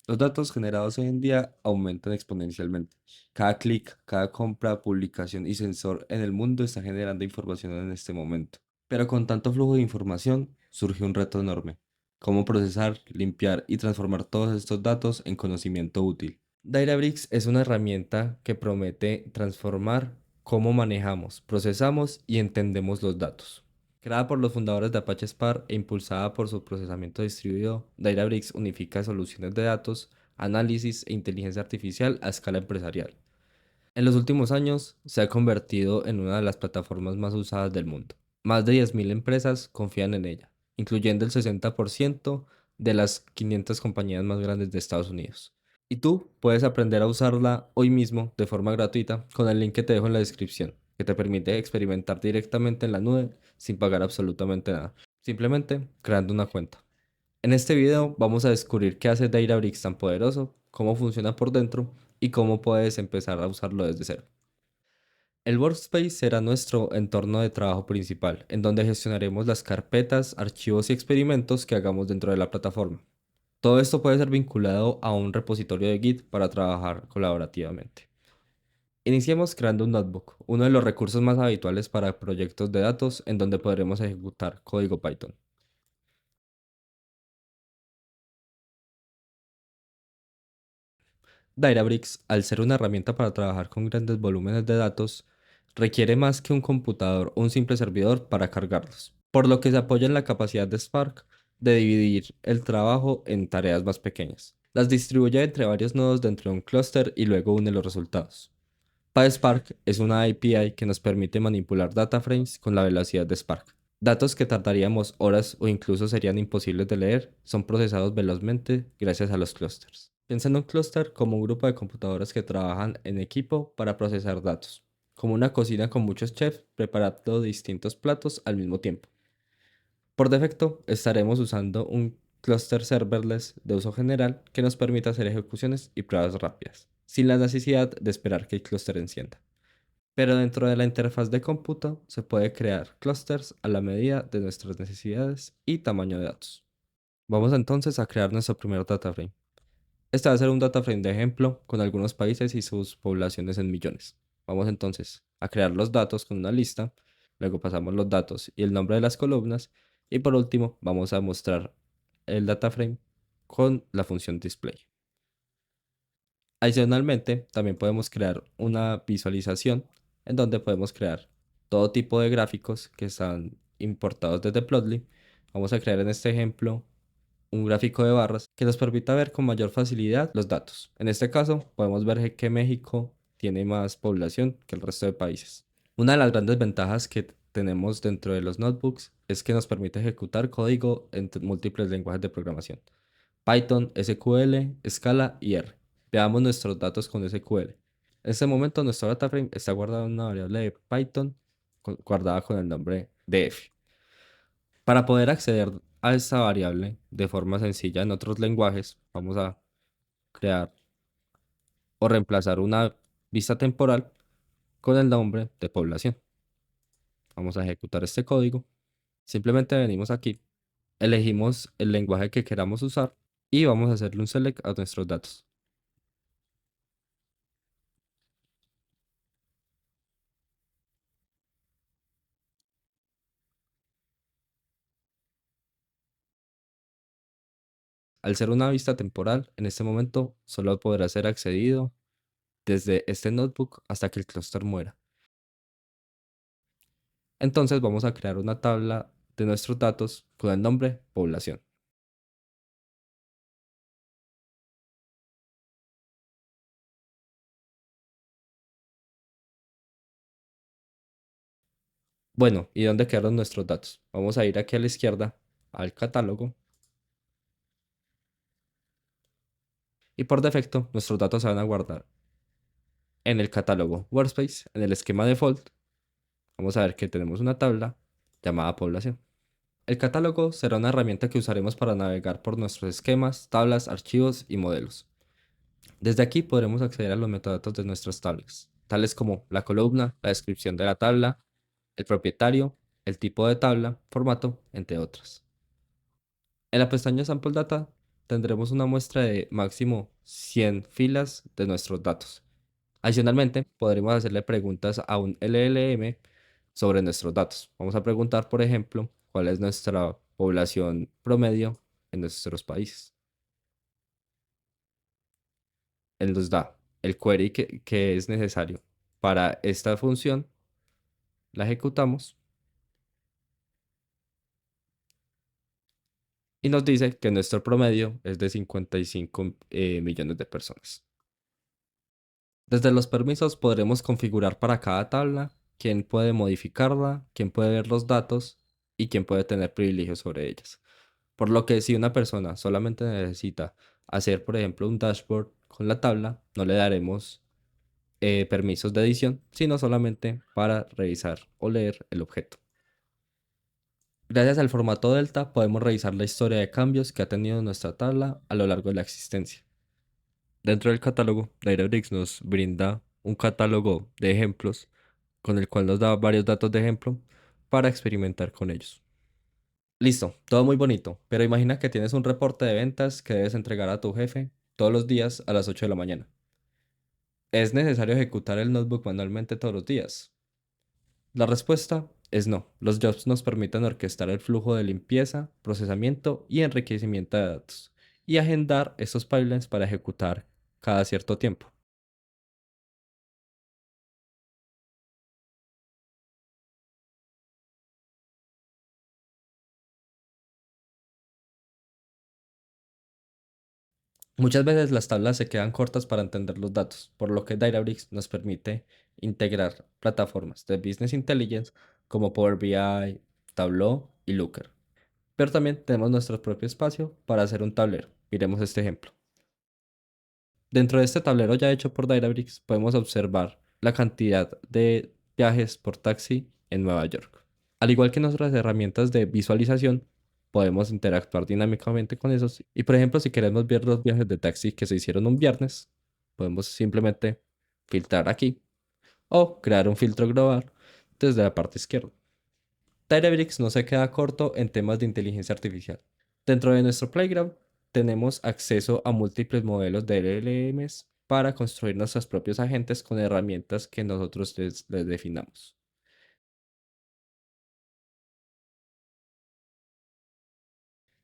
Los datos generados hoy en día aumentan exponencialmente. Cada clic, cada compra, publicación y sensor en el mundo está generando información en este momento. Pero con tanto flujo de información surge un reto enorme. ¿Cómo procesar, limpiar y transformar todos estos datos en conocimiento útil? Databricks es una herramienta que promete transformar cómo manejamos, procesamos y entendemos los datos. Creada por los fundadores de Apache Spark e impulsada por su procesamiento distribuido, Databricks unifica soluciones de datos, análisis e inteligencia artificial a escala empresarial. En los últimos años se ha convertido en una de las plataformas más usadas del mundo. Más de 10.000 empresas confían en ella, incluyendo el 60% de las 500 compañías más grandes de Estados Unidos. Y tú puedes aprender a usarla hoy mismo de forma gratuita con el link que te dejo en la descripción, que te permite experimentar directamente en la nube sin pagar absolutamente nada, simplemente creando una cuenta. En este video vamos a descubrir qué hace Databricks tan poderoso, cómo funciona por dentro y cómo puedes empezar a usarlo desde cero. El Workspace será nuestro entorno de trabajo principal, en donde gestionaremos las carpetas, archivos y experimentos que hagamos dentro de la plataforma. Todo esto puede ser vinculado a un repositorio de Git para trabajar colaborativamente. Iniciemos creando un notebook, uno de los recursos más habituales para proyectos de datos en donde podremos ejecutar código Python. Databricks, al ser una herramienta para trabajar con grandes volúmenes de datos, requiere más que un computador o un simple servidor para cargarlos, por lo que se apoya en la capacidad de Spark de dividir el trabajo en tareas más pequeñas. Las distribuye entre varios nodos dentro de un clúster y luego une los resultados. PySpark es una API que nos permite manipular data frames con la velocidad de Spark. Datos que tardaríamos horas o incluso serían imposibles de leer son procesados velozmente gracias a los clústeres. Piensa en un clúster como un grupo de computadoras que trabajan en equipo para procesar datos, como una cocina con muchos chefs preparando distintos platos al mismo tiempo. Por defecto, estaremos usando un clúster serverless de uso general que nos permite hacer ejecuciones y pruebas rápidas, sin la necesidad de esperar que el clúster encienda. Pero dentro de la interfaz de cómputo se puede crear clusters a la medida de nuestras necesidades y tamaño de datos. Vamos entonces a crear nuestro primer data frame. Este va a ser un data frame de ejemplo con algunos países y sus poblaciones en millones. Vamos entonces a crear los datos con una lista, luego pasamos los datos y el nombre de las columnas y por último vamos a mostrar el data frame con la función display. Adicionalmente, también podemos crear una visualización en donde podemos crear todo tipo de gráficos que están importados desde Plotly. Vamos a crear en este ejemplo un gráfico de barras que nos permita ver con mayor facilidad los datos. En este caso, podemos ver que México tiene más población que el resto de países. Una de las grandes ventajas que tenemos dentro de los notebooks es que nos permite ejecutar código en múltiples lenguajes de programación. Python, SQL, Scala y R. Veamos nuestros datos con SQL. En este momento nuestro data frame está guardado en una variable de Python guardada con el nombre df. Para poder acceder a esta variable de forma sencilla en otros lenguajes, vamos a crear o reemplazar una vista temporal con el nombre de población. Vamos a ejecutar este código. Simplemente venimos aquí, elegimos el lenguaje que queramos usar y vamos a hacerle un select a nuestros datos. Al ser una vista temporal, en este momento solo podrá ser accedido desde este notebook hasta que el clúster muera. Entonces vamos a crear una tabla de nuestros datos con el nombre población. Bueno, ¿y dónde quedaron nuestros datos? Vamos a ir aquí a la izquierda al catálogo y por defecto nuestros datos se van a guardar en el catálogo Workspace, en el esquema default. Vamos a ver que tenemos una tabla llamada población. El catálogo será una herramienta que usaremos para navegar por nuestros esquemas, tablas, archivos y modelos. Desde aquí podremos acceder a los metadatos de nuestras tablas, tales como la columna, la descripción de la tabla, el propietario, el tipo de tabla, formato, entre otras. En la pestaña Sample Data tendremos una muestra de máximo 100 filas de nuestros datos. Adicionalmente, podremos hacerle preguntas a un LLM sobre nuestros datos. Vamos a preguntar, por ejemplo, cuál es nuestra población promedio en nuestros países. Él nos da el query que es necesario para esta función, la ejecutamos y nos dice que nuestro promedio es de 55 millones de personas. Desde los permisos podremos configurar para cada tabla quién puede modificarla, quién puede ver los datos y quién puede tener privilegios sobre ellas. Por lo que si una persona solamente necesita hacer, por ejemplo, un dashboard con la tabla, no le daremos permisos de edición, sino solamente para revisar o leer el objeto. Gracias al formato Delta podemos revisar la historia de cambios que ha tenido nuestra tabla a lo largo de la existencia. Dentro del catálogo, Databricks nos brinda un catálogo de ejemplos con el cual nos da varios datos de ejemplo para experimentar con ellos. Listo, todo muy bonito, pero imagina que tienes un reporte de ventas que debes entregar a tu jefe todos los días a las 8 de la mañana. ¿Es necesario ejecutar el notebook manualmente todos los días? La respuesta es no. Los jobs nos permiten orquestar el flujo de limpieza, procesamiento y enriquecimiento de datos y agendar estos pipelines para ejecutar cada cierto tiempo. Muchas veces las tablas se quedan cortas para entender los datos, por lo que Databricks nos permite integrar plataformas de Business Intelligence como Power BI, Tableau y Looker. Pero también tenemos nuestro propio espacio para hacer un tablero. Miremos este ejemplo. Dentro de este tablero ya hecho por Databricks podemos observar la cantidad de viajes por taxi en Nueva York. Al igual que nuestras herramientas de visualización, podemos interactuar dinámicamente con esos. Y por ejemplo, si queremos ver los viajes de taxi que se hicieron un viernes, podemos simplemente filtrar aquí o crear un filtro global desde la parte izquierda. Databricks no se queda corto en temas de inteligencia artificial. Dentro de nuestro playground tenemos acceso a múltiples modelos de LLMs para construir nuestros propios agentes con herramientas que nosotros les definamos.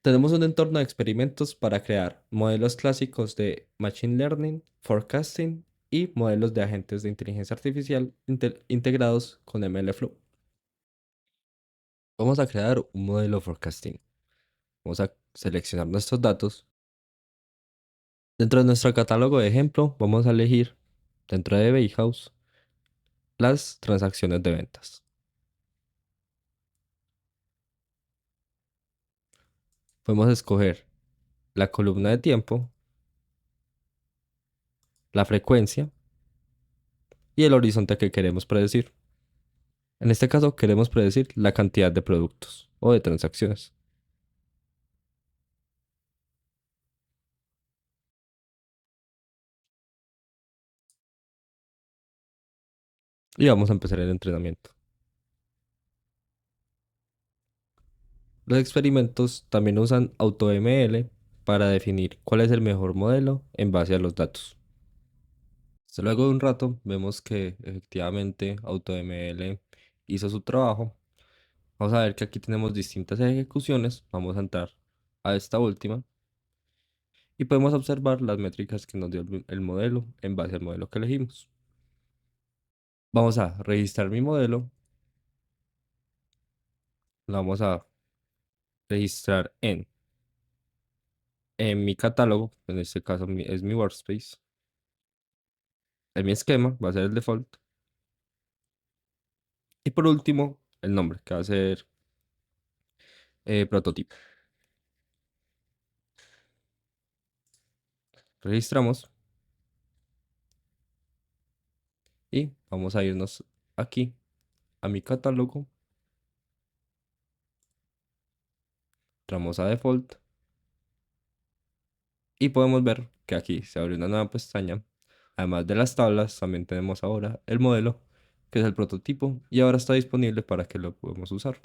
Tenemos un entorno de experimentos para crear modelos clásicos de Machine Learning, Forecasting y modelos de agentes de inteligencia artificial integrados con MLflow. Vamos a crear un modelo Forecasting. Vamos a seleccionar nuestros datos. Dentro de nuestro catálogo de ejemplo, vamos a elegir dentro de Bayhouse las transacciones de ventas. Podemos escoger la columna de tiempo, la frecuencia y el horizonte que queremos predecir. En este caso queremos predecir la cantidad de productos o de transacciones. Y vamos a empezar el entrenamiento. Los experimentos también usan AutoML para definir cuál es el mejor modelo en base a los datos. Luego de un rato vemos que efectivamente AutoML hizo su trabajo. Vamos a ver que aquí tenemos distintas ejecuciones. Vamos a entrar a esta última y podemos observar las métricas que nos dio el modelo en base al modelo que elegimos. Vamos a registrar mi modelo. Lo vamos a registrar en mi catálogo. En este caso es mi workspace. En mi esquema va a ser el default. Y por último, el nombre, que va a ser prototipo. Registramos y vamos a irnos aquí a mi catálogo. Entramos a default y podemos ver que aquí se abre una nueva pestaña. Además de las tablas, también tenemos ahora el modelo, que es el prototipo, y ahora está disponible para que lo podamos usar.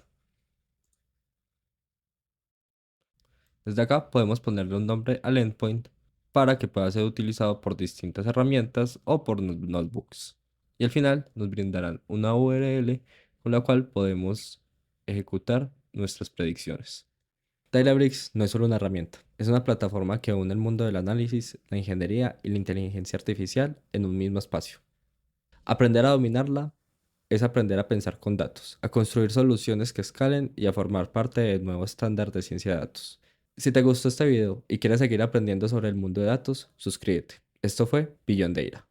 Desde acá podemos ponerle un nombre al endpoint para que pueda ser utilizado por distintas herramientas o por notebooks. Y al final nos brindarán una URL con la cual podemos ejecutar nuestras predicciones. Databricks no es solo una herramienta, es una plataforma que une el mundo del análisis, la ingeniería y la inteligencia artificial en un mismo espacio. Aprender a dominarla es aprender a pensar con datos, a construir soluciones que escalen y a formar parte del nuevo estándar de ciencia de datos. Si te gustó este video y quieres seguir aprendiendo sobre el mundo de datos, suscríbete. Esto fue Beyond Data.